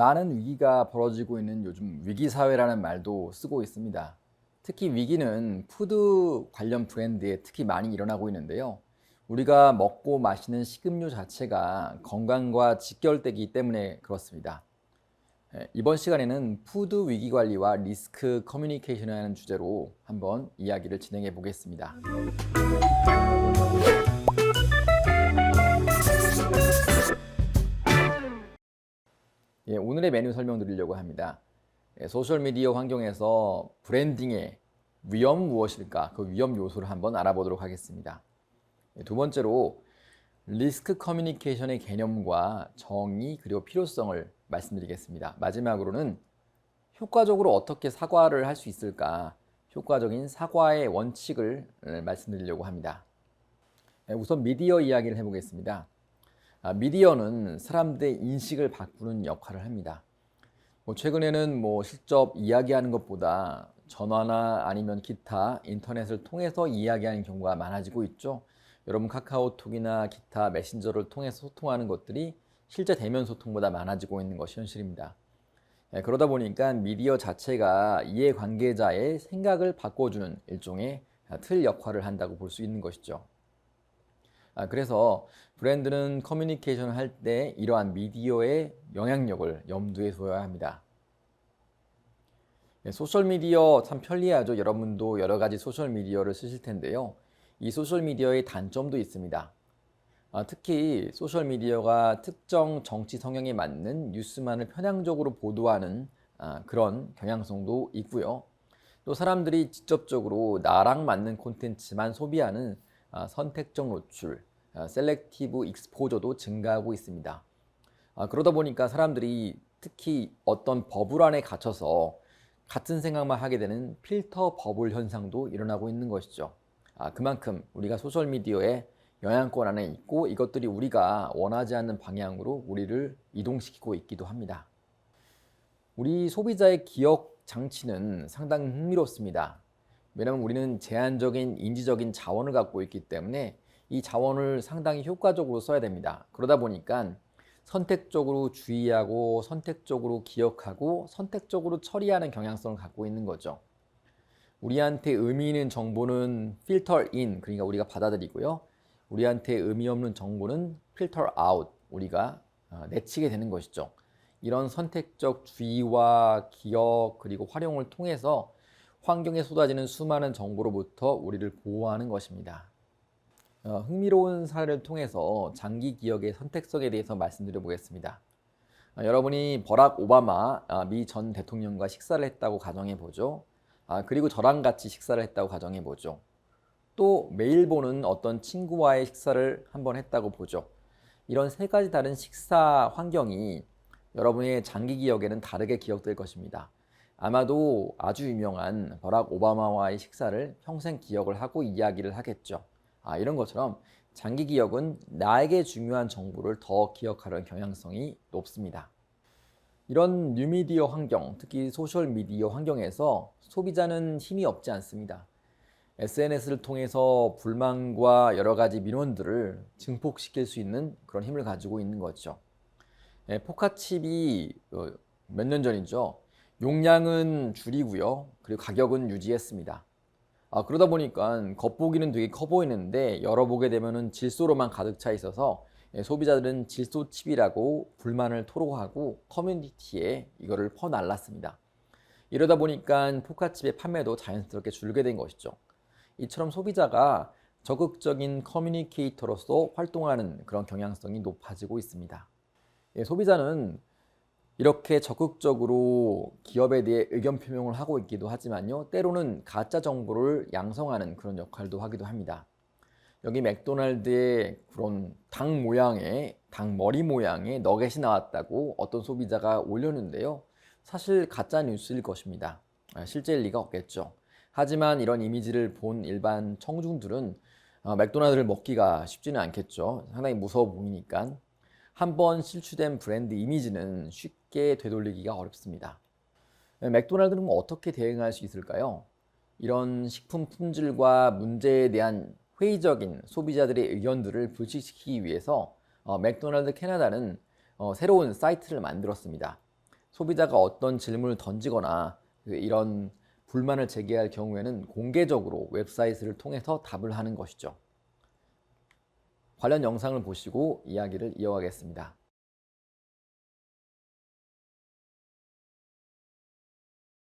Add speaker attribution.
Speaker 1: 많은 위기가 벌어지고 있는 요즘 위기사회라는 말도 쓰고 있습니다. 특히 위기는 푸드 관련 브랜드에 특히 많이 일어나고 있는데요. 우리가 먹고 마시는 식음료 자체가 건강과 직결되기 때문에 그렇습니다. 이번 시간에는 푸드 위기 관리와 리스크 커뮤니케이션이라는 주제로 한번 이야기를 진행해 보겠습니다. 오늘의 메뉴 설명드리려고 합니다. 소셜미디어 환경에서 브랜딩의 위험 무엇일까? 그 위험 요소를 한번 알아보도록 하겠습니다. 두 번째로 리스크 커뮤니케이션의 개념과 정의 그리고 필요성을 말씀드리겠습니다. 마지막으로는 효과적으로 어떻게 사과를 할 수 있을까? 효과적인 사과의 원칙을 말씀드리려고 합니다. 우선 미디어 이야기를 해보겠습니다. 미디어는 사람들의 인식을 바꾸는 역할을 합니다. 최근에는 직접 이야기하는 것보다 전화나 아니면 기타 인터넷을 통해서 이야기하는 경우가 많아지고 있죠. 여러분 카카오톡이나 기타 메신저를 통해서 소통하는 것들이 실제 대면 소통보다 많아지고 있는 것이 현실입니다. 그러다 보니까 미디어 자체가 이해관계자의 생각을 바꿔주는 일종의 틀 역할을 한다고 볼 수 있는 것이죠. 그래서 브랜드는 커뮤니케이션을 할 때 이러한 미디어의 영향력을 염두에 둬야 합니다. 소셜미디어 참 편리하죠. 여러분도 여러 가지 소셜미디어를 쓰실 텐데요. 이 소셜미디어의 단점도 있습니다. 특히 소셜미디어가 특정 정치 성향에 맞는 뉴스만을 편향적으로 보도하는 그런 경향성도 있고요. 또 사람들이 직접적으로 나랑 맞는 콘텐츠만 소비하는 선택적 노출, 셀렉티브 익스포저도 증가하고 있습니다. 그러다 보니까 사람들이 특히 어떤 버블 안에 갇혀서 같은 생각만 하게 되는 필터 버블 현상도 일어나고 있는 것이죠. 그만큼 우리가 소셜미디어의 영향권 안에 있고 이것들이 우리가 원하지 않는 방향으로 우리를 이동시키고 있기도 합니다. 우리 소비자의 기억 장치는 상당히 흥미롭습니다. 왜냐하면 우리는 제한적인 인지적인 자원을 갖고 있기 때문에 이 자원을 상당히 효과적으로 써야 됩니다. 그러다 보니까 선택적으로 주의하고 선택적으로 기억하고 선택적으로 처리하는 경향성을 갖고 있는 거죠. 우리한테 의미 있는 정보는 필터 인, 그러니까 우리가 받아들이고요. 우리한테 의미 없는 정보는 필터 아웃, 우리가 내치게 되는 것이죠. 이런 선택적 주의와 기억 그리고 활용을 통해서 환경에 쏟아지는 수많은 정보로부터 우리를 보호하는 것입니다. 흥미로운 사례를 통해서 장기 기억의 선택성에 대해서 말씀드려 보겠습니다. 여러분이 버락 오바마 미 전 대통령과 식사를 했다고 가정해 보죠. 그리고 저랑 같이 식사를 했다고 가정해 보죠. 또 매일 보는 어떤 친구와의 식사를 한번 했다고 보죠. 이런 세 가지 다른 식사 환경이 여러분의 장기 기억에는 다르게 기억될 것입니다. 아마도 아주 유명한 버락 오바마와의 식사를 평생 기억을 하고 이야기를 하겠죠. 이런 것처럼 장기 기억은 나에게 중요한 정보를 더 기억하려는 경향성이 높습니다. 이런 뉴미디어 환경, 특히 소셜미디어 환경에서 소비자는 힘이 없지 않습니다. SNS를 통해서 불만과 여러 가지 민원들을 증폭시킬 수 있는 그런 힘을 가지고 있는 거죠. 포카칩이 몇 년 전이죠. 용량은 줄이고요. 그리고 가격은 유지했습니다. 그러다 보니까 겉보기는 되게 커 보이는데 열어보게 되면은 질소로만 가득 차 있어서 소비자들은 질소 칩이라고 불만을 토로하고 커뮤니티에 이거를 퍼날랐습니다. 이러다 보니까 포카칩의 판매도 자연스럽게 줄게 된 것이죠. 이처럼 소비자가 적극적인 커뮤니케이터로서 활동하는 그런 경향성이 높아지고 있습니다. 소비자는 이렇게 적극적으로 기업에 대해 의견 표명을 하고 있기도 하지만요, 때로는 가짜 정보를 양성하는 그런 역할도 하기도 합니다. 여기 맥도날드의 그런 닭 모양의, 닭 머리 모양의 너겟이 나왔다고 어떤 소비자가 올렸는데요, 사실 가짜 뉴스일 것입니다. 실제일 리가 없겠죠. 하지만 이런 이미지를 본 일반 청중들은 맥도날드를 먹기가 쉽지는 않겠죠. 상당히 무서워 보이니까. 한번 실추된 브랜드 이미지는 쉽게 되돌리기가 어렵습니다. 맥도날드는 어떻게 대응할 수 있을까요? 이런 식품 품질과 문제에 대한 회의적인 소비자들의 의견들을 불식시키기 위해서 맥도날드 캐나다는 새로운 사이트를 만들었습니다. 소비자가 어떤 질문을 던지거나 이런 불만을 제기할 경우에는 공개적으로 웹사이트를 통해서 답을 하는 것이죠. 관련 영상을 보시고 이야기를 이어가겠습니다.